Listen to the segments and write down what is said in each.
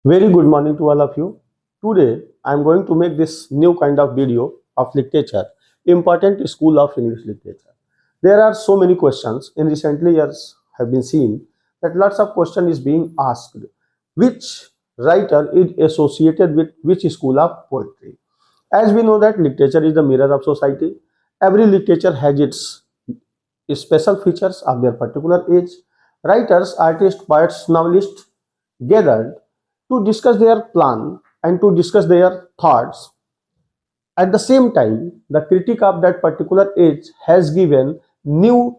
Very good morning to all of you. Today I am going to make this new kind of video of literature, important school of English literature. There are so many questions in recently years have been seen that lots of question is being asked. Which writer is associated with which school of poetry? As we know that literature is the mirror of society. Every literature has its special features of their particular age. Writers, artists, poets, novelists gathered to discuss their plan and to discuss their thoughts. At the same time, the critic of that particular age has given new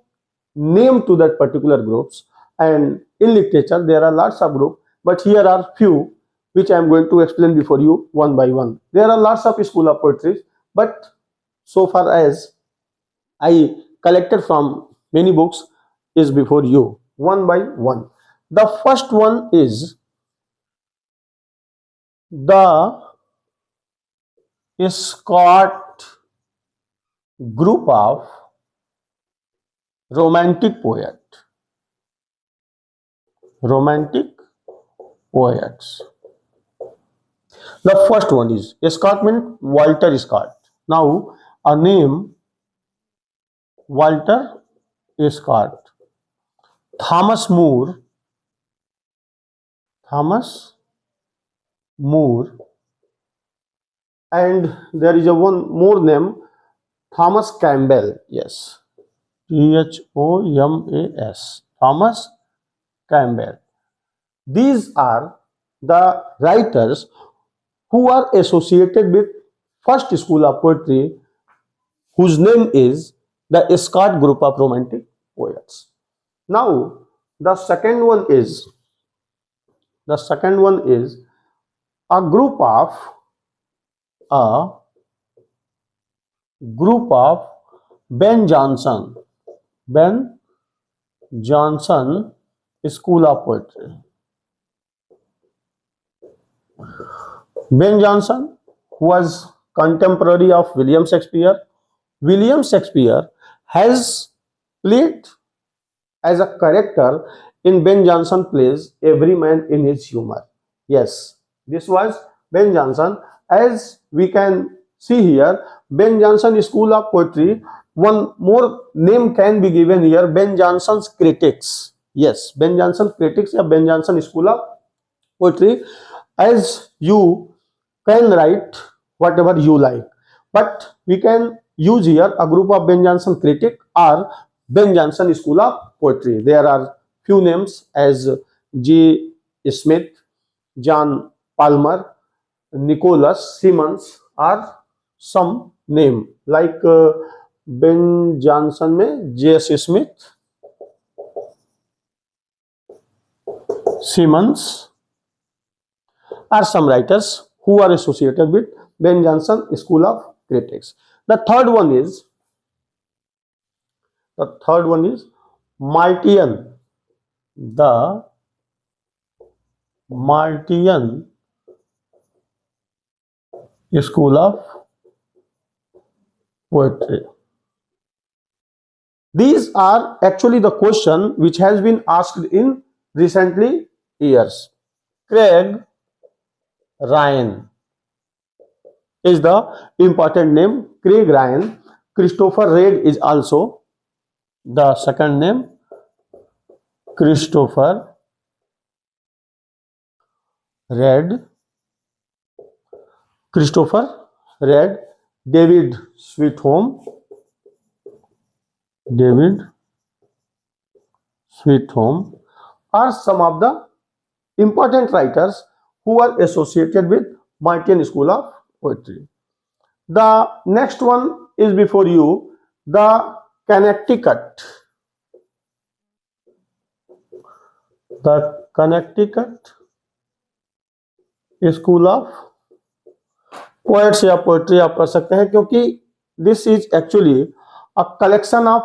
name to that particular groups. And in literature, there are lots of groups, but here are few which I am going to explain before you one by one. There are lots of school of poetry, but so far as I collected from many books is before you one by one. The first one is the Scott group of romantic poet. Romantic poets. The first one is Scott means Walter Scott. Now a name Walter Scott. Thomas Moore. Thomas Moore. And there is a one more name Thomas Campbell. Yes. Thomas. Thomas Campbell. These are the writers who are associated with first school of poetry, whose name is the Scott group of romantic poets. Now the second one is a group of a group of Ben Jonson. Ben Jonson School of Poetry. Ben Jonson was contemporary of William Shakespeare. William Shakespeare has played as a character in Ben Jonson plays Every Man in His Humor. Yes, this was Ben Jonson. As we can see here, Ben Jonson School of Poetry. One more name can be given here, Ben Jonson's Critics. Yes, Ben Jonson Critics or Ben Jonson School of Poetry. As you can write whatever you like, but we can use here a group of Ben Jonson Critic or Ben Jonson School of Poetry. There are few names as G. Smith, John Palmer, Nicholas Simmons are some name like Ben Jonson में J.S. Smith, Simmons are some writers who are associated with Ben Jonson School of Critics. The third one is Martian. The Martian School of Poetry. These are actually the question which has been asked in recently years. Craig Ryan is the important name. Craig Ryan. Christopher Reid is also the second name. Christopher Reid. Christopher Reid. David Sweethome. David Sweethome are some of the important writers who are associated with Martian School of Poetry. The next one is before you, the Connecticut. The Connecticut School of Poets या poetry आप कर सकते हैं, क्योंकि this is actually a collection of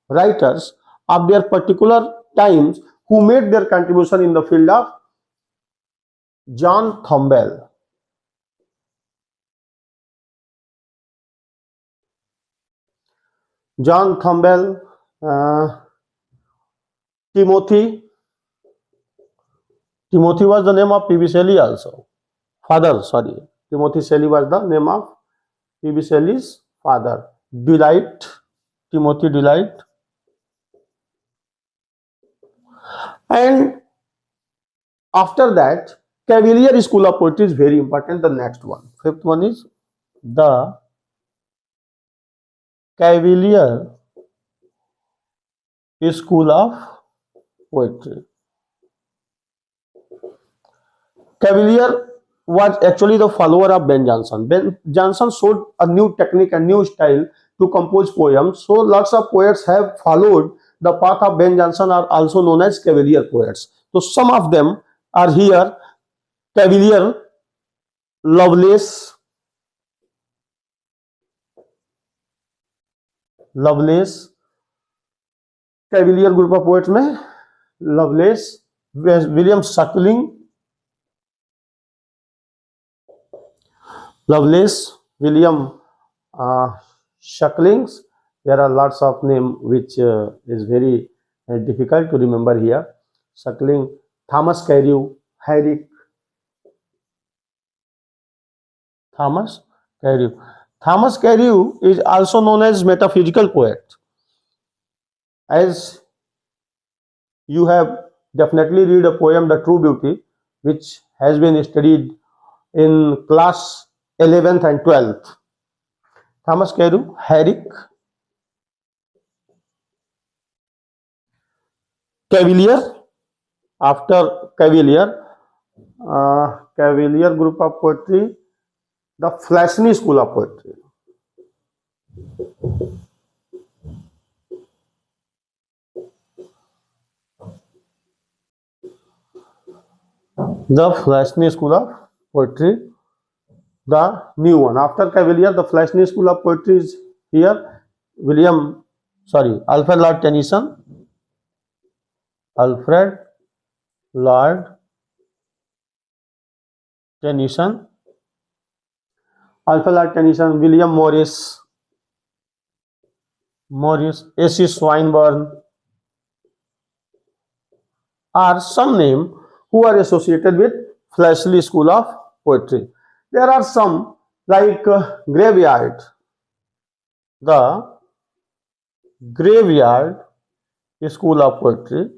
writers of their particular times who made their contribution in the field of John Thombell. John Thombell, Timothy Timothy was the name of P.B. Shelley also. Father, sorry. Timothy Shelley was the name of P.B. Shelley's father. Delight, Timothy Delight. And after that, Cavalier School of Poetry is very important. The next one, fifth one is the Cavalier School of Poetry. Cavalier was actually the follower of Ben Jonson. Ben Jonson showed a new technique and new style to compose poems. So lots of poets have followed the path of Ben Jonson, are also known as Cavalier poets. So some of them are here: Cavalier, Lovelace, Cavalier group of poets में Lovelace, William Suckling, William Shacklings. There are lots of names which is very difficult to remember here. Shackling, Thomas Carew, Herrick, Thomas Carew. Thomas Carew is also known as metaphysical poet. As you have definitely read a poem, The True Beauty, which has been studied in class 11th and 12th. Thomas Carew, Herrick, Cavalier. After Cavalier, Cavalier group of poetry, the Flashney School of Poetry. The Flashney School of Poetry, the new one. After Cavalier, the Flashney School of Poetry is here. Alfred Lord Tennyson, Alfred Lord Tennyson, William Morris, A.C. Swinburne are some names who are associated with Flashley School of Poetry. There are some like Graveyard. The Graveyard School of Poetry.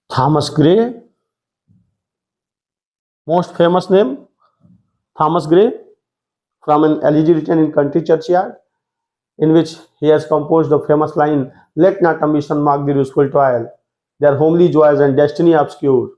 Thomas Gray, most famous name, Thomas Gray, from an elegy written in Country Churchyard, in which he has composed the famous line, "Let not ambition mark the useful toil, their homely joys and destiny obscure,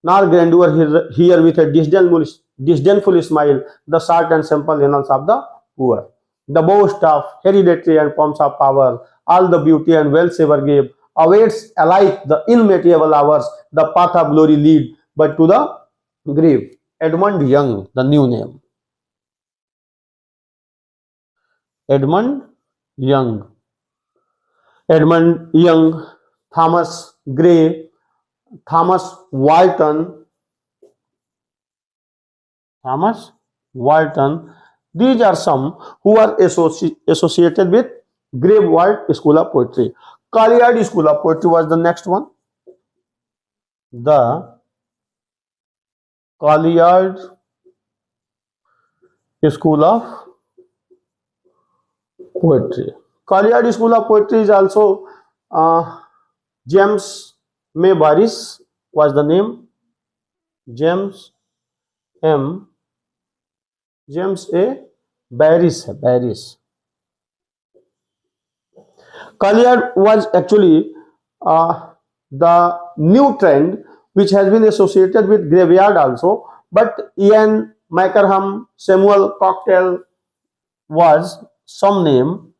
nor grandeur here with a disdainful smile, the short and simple annals of the poor. The boast of hereditary and pomps of power, all the beauty and wealth ever gave, awaits alike the immaterial hours, the path of glory lead, but to the grave." Edmund Young, the new name. Edmund Young, Thomas Gray, Thomas Walton. These are some who are associated with Graveyard School of Poetry. Collier's School of Poetry was the next one. The Collier's School of Poetry. Collier's School of Poetry is also James May Barris was the name. James A. Barris. Collier was actually the new trend which has been associated with Graveyard also, but Ian Mackerham, Samuel Cocktail was some name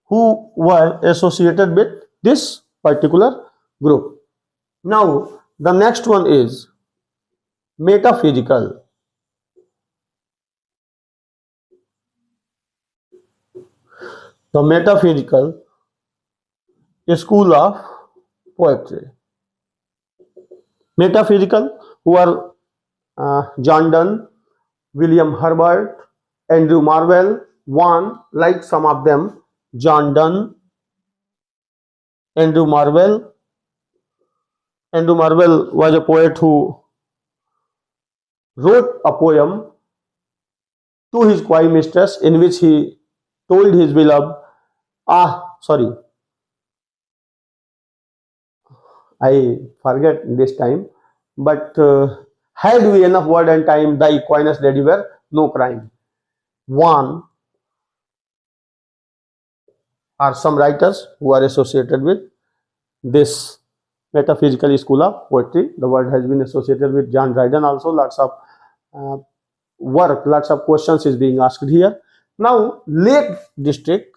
who were associated with this particular group. Now, the next one is metaphysical. The metaphysical school of poetry. Metaphysical, who are John Donne, William Herbert, Andrew Marvell, Vaughan, like some of them, John Donne, Andrew Marvell. Andrew Marvell was a poet who wrote a poem to his coy mistress in which he told his beloved, sorry, I forget this time, but had we enough word and time, thy coyness lady were no crime. One are some writers who are associated with this metaphysical school of poetry. The word has been associated with John Dryden also. Lots of uh, work, lots of questions is being asked here. Now, Lake District,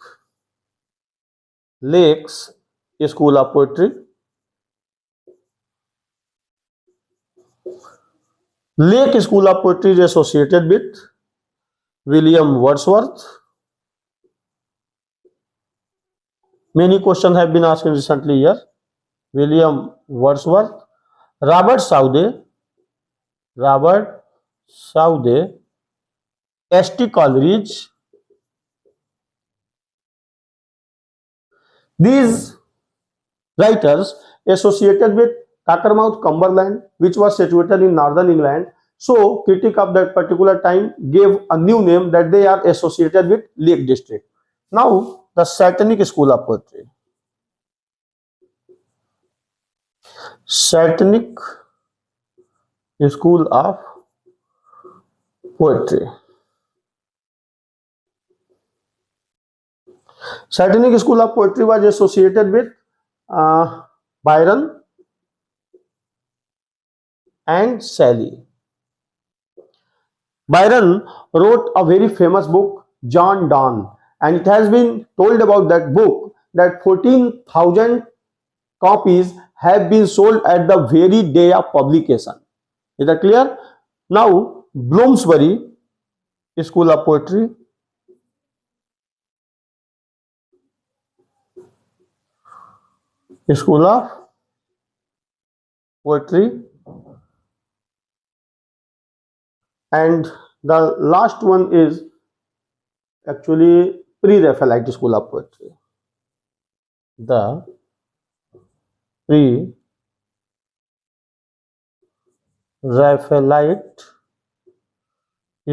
Lakes School of Poetry. Lake School of Poetry is associated with William Wordsworth. Many questions have been asked recently here. William Wordsworth, Robert Southey, S.T. Coleridge. These writers associated with Cockermouth, Cumberland, which was situated in northern England. So, critic of that particular time gave a new name that they are associated with Lake District. Now, the Satanic School of Poetry. Satanic School of Poetry. Satanic School of Poetry was associated with Byron and Shelley. Byron wrote a very famous book, John Donne, and it has been told about that book that 14,000 copies have been sold at the very day of publication. Is that clear? Now, Bloomsbury School of Poetry. School of Poetry. And the last one is actually Pre-Raphaelite School of Poetry. The Pre-Raphaelite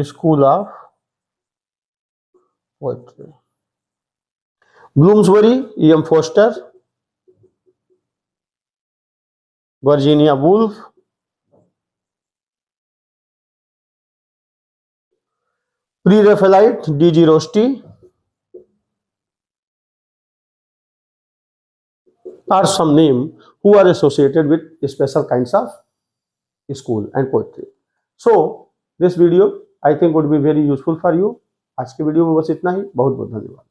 School of Poetry. Bloomsbury, E.M. Forster, Virginia Woolf, Pre-Raphaelite, D.G. Rosti, are some names who are associated with special kinds of school and poetry. So, this video I think would be very useful for you. आज के video में बस इतना ही. बहुत बहुत धन्यवाद.